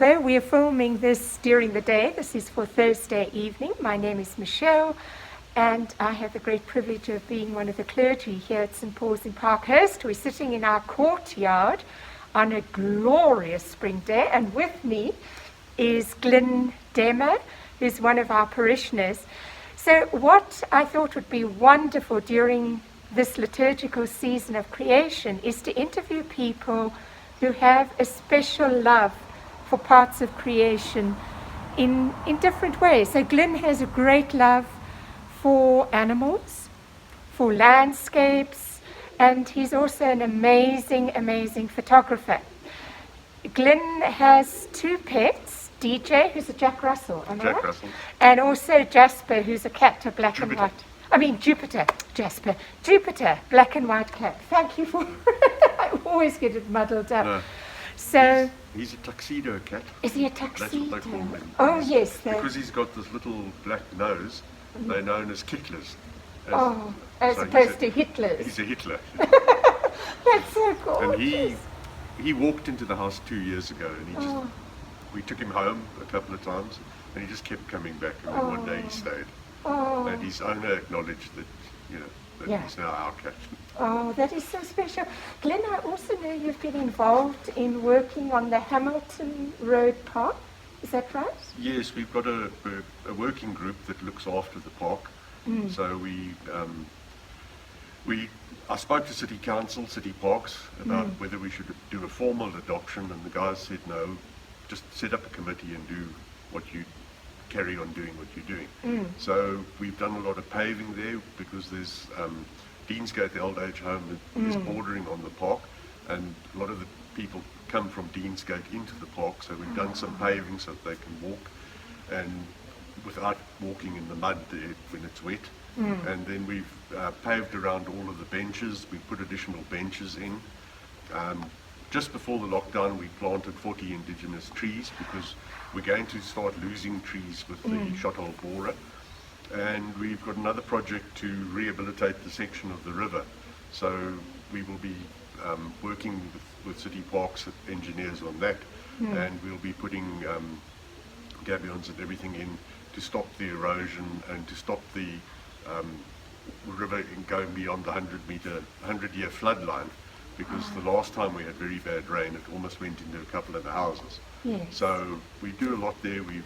although we are filming this during the day, this is for Thursday evening. My name is Michelle, and I have the great privilege of being one of the clergy here at St. Paul's in Parkhurst. We're sitting in our courtyard on a glorious spring day, and with me is Glyn Demmer, who's one of our parishioners. So what I thought would be wonderful during this liturgical season of creation is to interview people who have a special love for parts of creation in different ways. So Glyn has a great love for animals, for landscapes, and he's also an amazing photographer. Glyn has two pets, DJ, who's a Jack Russell, Jack Russell, and also Jasper, who's a cat, a black Jupiter. and white. I mean Jupiter, Jasper, Jupiter, black and white cat. Thank you for. I always get it muddled up. No. So. He's a tuxedo cat. Is he a That's tuxedo? what they call him. Oh yes. Because he's got this little black nose, they're known as kittlers. As so opposed to Hitler's. He's a Hitler. That's so gorgeous. And he walked into the house 2 years ago, and we took him home a couple of times, and he just kept coming back, and then one day he stayed. And his owner acknowledged that, that he's now our cat. Oh, that is so special. Glyn, I also know you've been involved in working on the Hamilton Road Park. Is that right? Yes, we've got a working group that looks after the park. So I spoke to City Council, City Parks, about whether we should do a formal adoption, and the guys said no, just set up a committee and do carry on doing what you're doing. So we've done a lot of paving there, because there's Deansgate, the old age home, is bordering on the park, and a lot of the people come from Deansgate into the park, so we've done some paving so that they can walk and without walking in the mud there when it's wet. And then we've paved around all of the benches. We put additional benches in. Just before the lockdown, we planted 40 indigenous trees, because we're going to start losing trees with the shot-hole borer. And we've got another project to rehabilitate the section of the river. So we will be working with City Parks engineers on that, and we'll be putting gabions and everything in to stop the erosion and to stop the river going beyond the 100-year flood line, because the last time we had very bad rain, it almost went into a couple of the houses. Yes. So we do a lot there. We've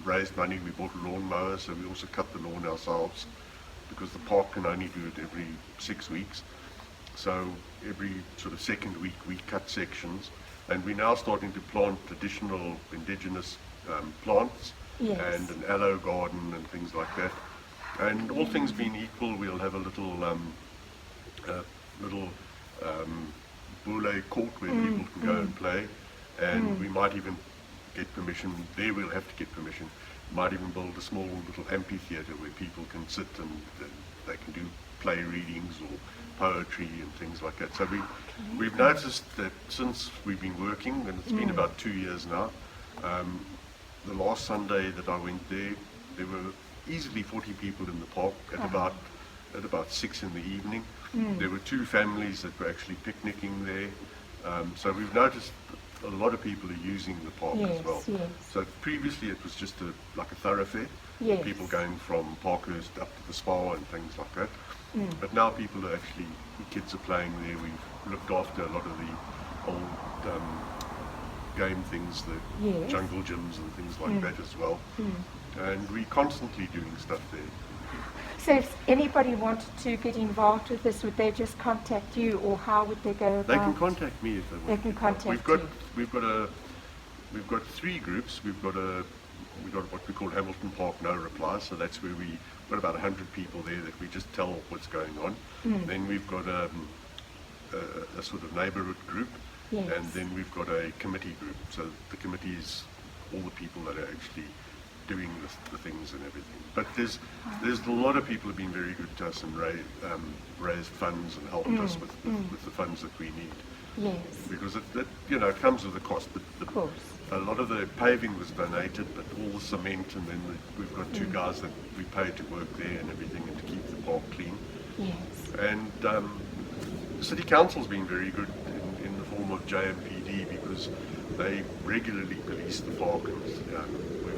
raised money, we bought a lawnmower, so we also cut the lawn ourselves, because the park can only do it every 6 weeks. So every sort of second week we cut sections, and we're now starting to plant additional indigenous plants and an aloe garden and things like that. And all things being equal, we'll have a little boule court where people can go and play, and we might even get permission. There we'll have to get permission. Might even build a small little amphitheatre where people can sit and they can do play readings or poetry and things like that. So we've noticed that since we've been working, and it's been about 2 years now, the last Sunday that I went there were easily 40 people in the park at about 6 in the evening. There were 2 families that were actually picnicking there. So we've noticed a lot of people are using the park as well. So previously it was just like a thoroughfare, people going from Parkhurst up to the spa and things like that. But now people are actually, kids are playing there. We've looked after a lot of the old game things, the jungle gyms and things like that as well. And we're constantly doing stuff there. So if anybody wanted to get involved with this, would they just contact you, or how would they go about? They can contact me if they want. They can contact you. We've got 3 groups. We've got what we call Hamilton Park No Reply. So that's where we've got about 100 people there that we just tell what's going on. Then we've got a sort of neighbourhood group, and then we've got a committee group. So the committee is all the people that are actually doing the things and everything. But there's a lot of people who have been very good to us and raised funds and helped us with the funds that we need. Yes. Because it comes with a cost. But Of course. a lot of the paving was donated, but all the cement, and then we've got 2 guys that we pay to work there and everything, and to keep the park clean. Yes. And the City Council's been very good in the form of JMPD, because they regularly police the park,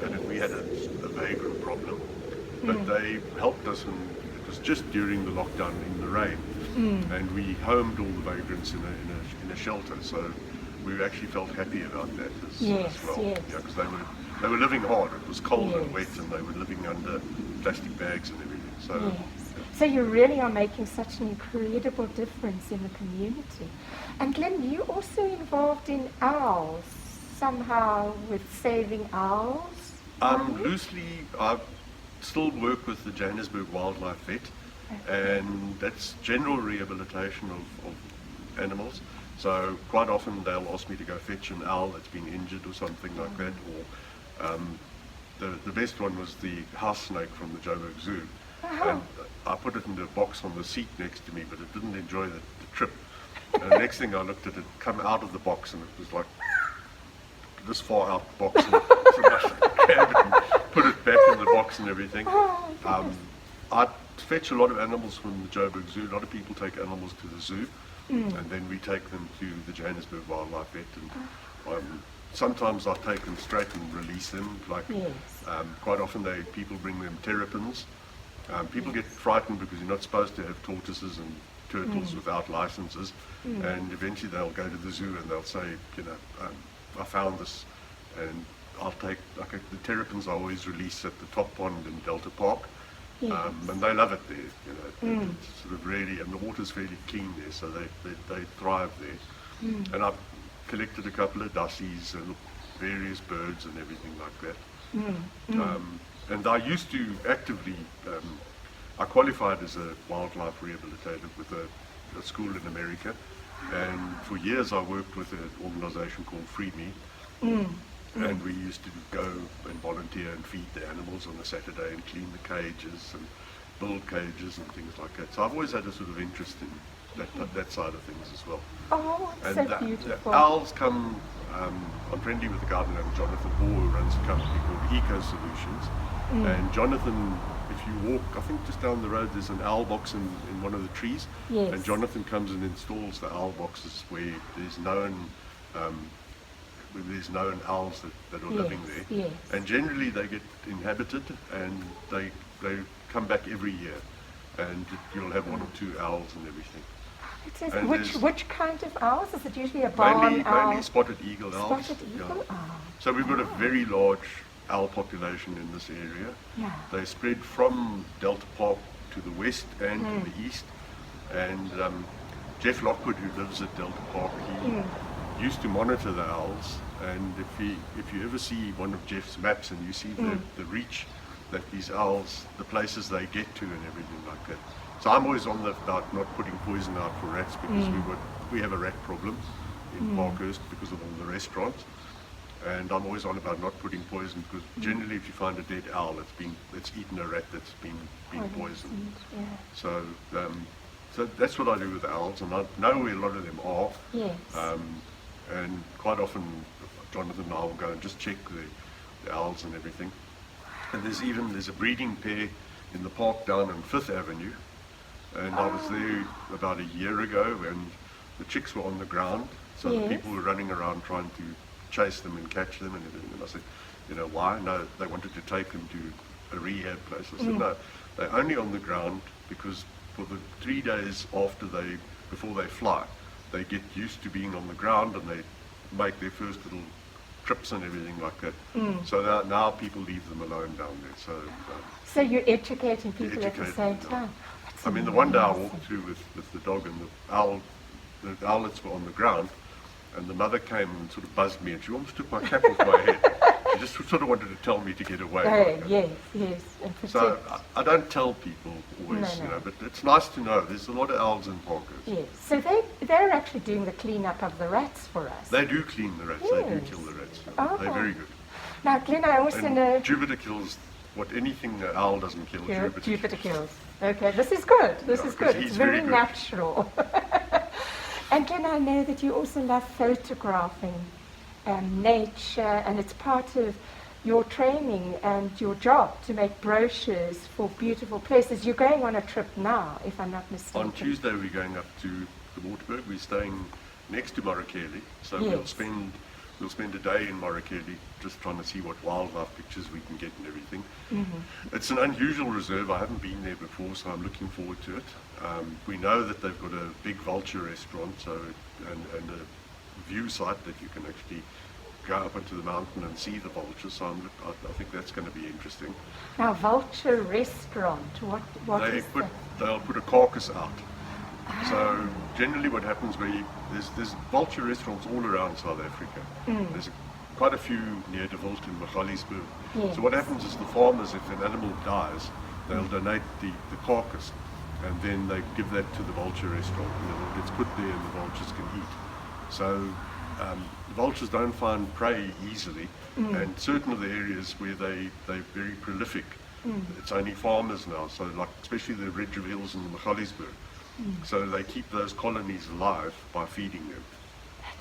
and we had a vagrant problem, but they helped us, and it was just during the lockdown in the rain, and we homed all the vagrants in a shelter, so we actually felt happy about that as well. Yes. Yeah, because they were living hard. It was cold and wet, and they were living under plastic bags and everything. So. Yes. So you really are making such an incredible difference in the community. And Glyn, you also involved in owls, somehow with saving owls? Loosely, I still work with the Johannesburg Wildlife Vet, and that's general rehabilitation of animals. So quite often they'll ask me to go fetch an owl that's been injured or something like that, or the best one was the house snake from the Joburg Zoo. And I put it in the box on the seat next to me, but it didn't enjoy the trip. And the next thing I looked at it come out of the box, and it was like this far out the box. And so I grabbed it and put it back in the box and everything. I fetch a lot of animals from the Joburg Zoo. A lot of people take animals to the zoo, and then we take them to the Johannesburg Wildlife Vet. And sometimes I take them straight and release them. Like quite often people bring them terrapins. People get frightened because you're not supposed to have tortoises and turtles without licenses, and eventually they'll go to the zoo and they'll say, I found this, and I'll take, like the terrapins I always release at the top pond in Delta Park, and they love it there. It's sort of really, and the water's fairly clean there, so they thrive there. And I've collected a couple of dussies and various birds and everything like that. And I used to actively, I qualified as a wildlife rehabilitator with a school in America, and for years I worked with an organization called Free Me, and we used to go and volunteer and feed the animals on a Saturday and clean the cages and build cages and things like that. So I've always had a sort of interest in that side of things as well. Oh, it's and so beautiful. The owls come, I'm friendly with a guy named Jonathan Moore who runs a company called Eco Solutions. And Jonathan, if you walk, I think just down the road, there's an owl box in one of the trees. Yes. And Jonathan comes and installs the owl boxes where there's known owls that are living there. Yes. And generally they get inhabited, and they come back every year. And you'll have 1 or 2 owls and everything. It says, And which kind of owls? Is it usually a barn owl? Mainly spotted eagle owls. Spotted eagle? Yeah. Oh. So we've got a very large owl population in this area. Yeah. They spread from Delta Park to the west and to the east. And Jeff Lockwood, who lives at Delta Park, he used to monitor the owls. And if you ever see one of Jeff's maps and you see the reach that these owls, the places they get to and everything like that. So I'm always on about not putting poison out for rats, because we have a rat problem in Parkhurst because of all the restaurants. And I'm always on about not putting poison, because generally if you find a dead owl, it's eaten a rat that's been poisoned. Yeah. So that's what I do with owls, and I know where a lot of them are. Yes. And quite often Jonathan and I will go and just check the owls and everything. And there's a breeding pair in the park down on 5th Avenue, and I was there about a year ago, and the chicks were on the ground, so the people were running around trying to chase them and catch them and everything. And I said, why? No, they wanted to take them to a rehab place. I said, no, they're only on the ground because for the 3 days before they fly, they get used to being on the ground, and they make their first little trips and everything like that. So now people leave them alone down there. So you're educating people at the same time. I mean, the one day I walked through with the dog, and the owlets were on the ground, and the mother came and sort of buzzed me, and she almost took my cap off my head. She just sort of wanted to tell me to get away. Oh, yes. And protect. So I don't tell people always, but it's nice to know. There's a lot of owls in Parkhurst. Yes. So they're actually doing the cleanup of the rats for us. They do clean the rats. They do kill the rats. Oh. They're very good. Now, Glyn, I also know... Jupiter kills anything the owl doesn't kill. Jupiter kills. Okay, this is good. This is good. It's very good. Natural. And Glyn, I know that you also love photographing nature, and it's part of your training and your job to make brochures for beautiful places. You're going on a trip now, if I'm not mistaken. On Tuesday we're going up to the Waterberg. We're staying next to Marrakeli, so we'll spend we'll spend a day in Morakeli just trying to see what wildlife pictures we can get and everything. It's an unusual reserve. I haven't been there before, so I'm looking forward to it. We know that they've got a big vulture restaurant, and a view site that you can actually go up into the mountain and see the vultures. So I think that's going to be interesting. Now, vulture restaurant, what is that? They'll put a carcass out. So generally what happens there's vulture restaurants all around South Africa. There's quite a few near De Wilt in Magaliesburg. Yes. So what happens is the farmers, if an animal dies, they'll donate the carcass, and then they give that to the vulture restaurant, and then it gets put there and the vultures can eat. So the vultures don't find prey easily, and certain of the areas where they're very prolific, it's only farmers now, so like especially the Red Hills and the Magaliesburg. So they keep those colonies alive by feeding them.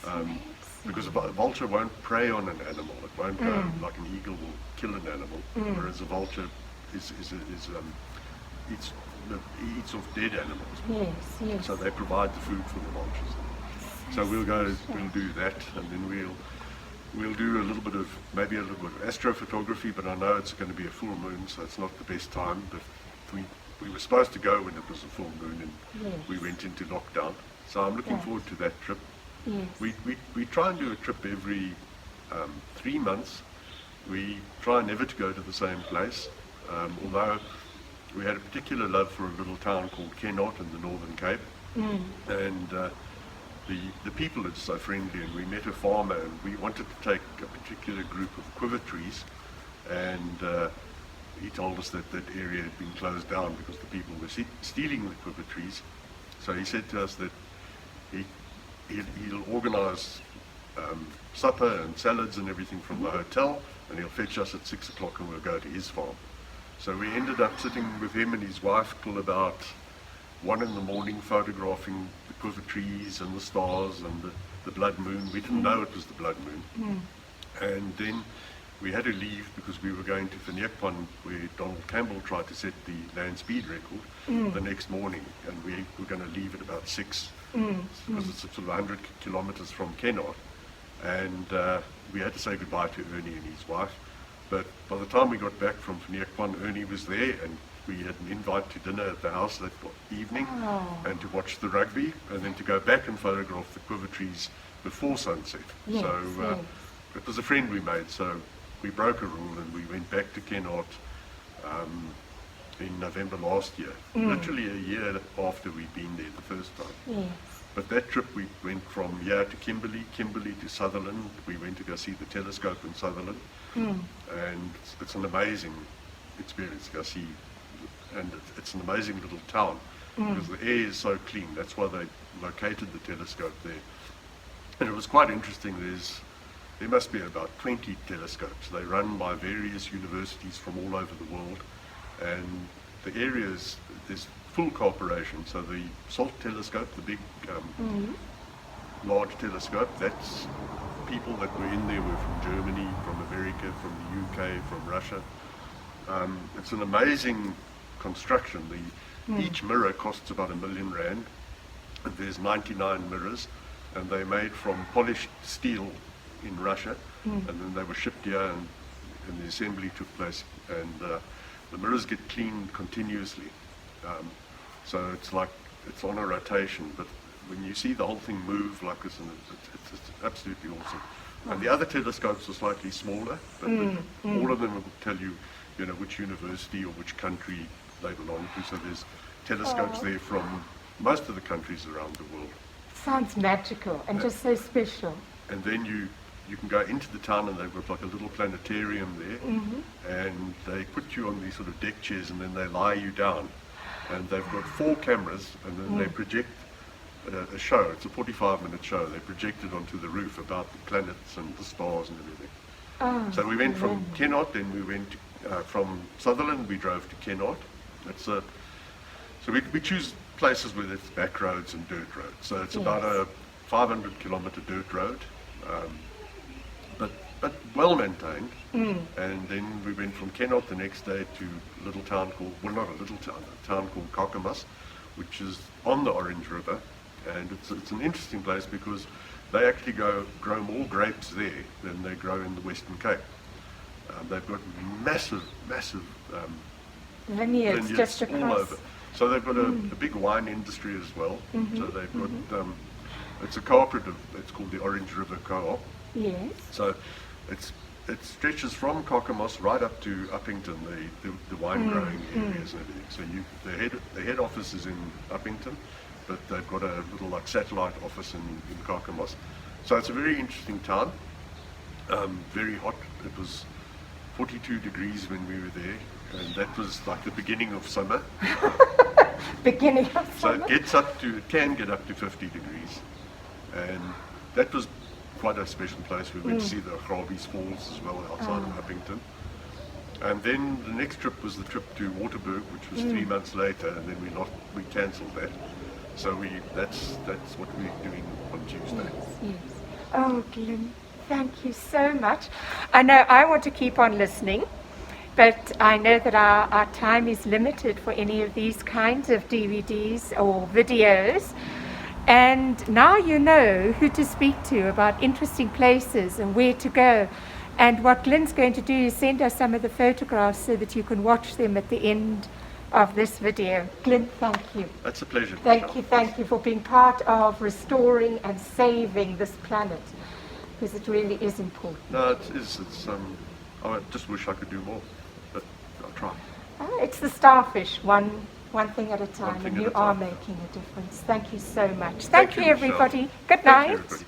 That's amazing. Because a vulture won't prey on an animal. It won't go like an eagle will kill an animal, whereas a vulture eats off dead animals. Yes. So they provide the food for the vultures. So we'll do that, and then we'll do maybe a little bit of astrophotography, but I know it's going to be a full moon, so it's not the best time. But we were supposed to go when it was a full moon, and we went into lockdown. So I'm looking forward to that trip. Yes. We try and do a trip every 3 months. We try never to go to the same place, although we had a particular love for a little town called Kenot in the Northern Cape, and the people are so friendly, and we met a farmer, and we wanted to take a particular group of quiver trees, and he told us that that area had been closed down because the people were stealing the quiver trees. So he said to us that he'll organise supper and salads and everything from the hotel, and he'll fetch us at 6 o'clock, and we'll go to his farm. So we ended up sitting with him and his wife till about 1 in the morning, photographing the quiver trees and the stars and the blood moon. We didn't know it was the blood moon. And then we had to leave because we were going to Verneekpan, where Donald Campbell tried to set the land speed record the next morning, and we were going to leave at about 6 because it's sort of 100 kilometers from Kenot, and we had to say goodbye to Ernie and his wife. But by the time we got back from Verneekpan, Ernie was there, and we had an invite to dinner at the house that evening, and to watch the rugby, and then to go back and photograph the quiver trees before sunset. It was a friend we made, so we broke a rule and we went back to Kenot in November last year, literally a year after we'd been there the first time. Yes. But that trip we went from here to Kimberley to Sutherland. We went to go see the telescope in Sutherland, and it's an amazing experience to go see, and it's an amazing little town because the air is so clean. That's why they located the telescope there. And it was quite interesting. There must be about 20 telescopes. They run by various universities from all over the world, and the areas, there's full cooperation. So the SALT telescope, the big large telescope, that's people that were in there were from Germany, from America, from the UK, from Russia. It's an amazing construction. Each mirror costs about R1 million, and there's 99 mirrors, and they're made from polished steel in Russia, and then they were shipped here, and the assembly took place, and the mirrors get cleaned continuously. So it's like it's on a rotation, but when you see the whole thing move like this, and it's absolutely awesome. And the other telescopes are slightly smaller, but all of them will tell you, which university or which country they belong to. So there's telescopes there from most of the countries around the world. Sounds magical and just so special. And then you can go into the town, and they've got like a little planetarium there, and they put you on these sort of deck chairs, and then they lie you down, and they've got 4 cameras, and then they project a show. It's a 45-minute show. They project it onto the roof about the planets and the stars and everything. So we went from Kenot, then we went from Sutherland, we drove to Kenot. So we choose places where there's back roads and dirt roads. So it's about a 500-kilometer dirt road, but well maintained. And then we went from Kenot the next day to a little town called, well, not a little town, a town called Kakamas, which is on the Orange River. And it's an interesting place because They actually grow more grapes there than they grow in the Western Cape. They've got massive Vineyards just all across. over. So they've got a big wine industry as well. So they've got, it's a cooperative, it's called the Orange River Co-op. Yes. So it stretches from Kokomos right up to Uppington, the wine growing areas and everything. So the head office is in Uppington, but they've got a little like satellite office in Kokomos. So it's a very interesting town. Very hot. It was 42 degrees when we were there, and that was like the beginning of summer. Beginning of summer. So it can get up to 50 degrees, and that was quite a special place. We went to see the Grabie's Falls as well outside of Uppington. And then the next trip was the trip to Waterberg, which was 3 months later, and then we cancelled that. So that's what we're doing on Tuesday. Yes. Oh, Glyn, thank you so much. I know I want to keep on listening, but I know that our time is limited for any of these kinds of DVDs or videos. And now you know who to speak to about interesting places and where to go. And what Glyn's going to do is send us some of the photographs so that you can watch them at the end of this video. Glyn, thank you. That's a pleasure. Thank you for being part of restoring and saving this planet, because it really is important. No, it is. I just wish I could do more, but I'll try. It's the starfish, one thing at a time, thing and at you a are time. making a difference. Thank you so much. Thank Thank you, you, Michelle. everybody. Good Thank you, night. everybody.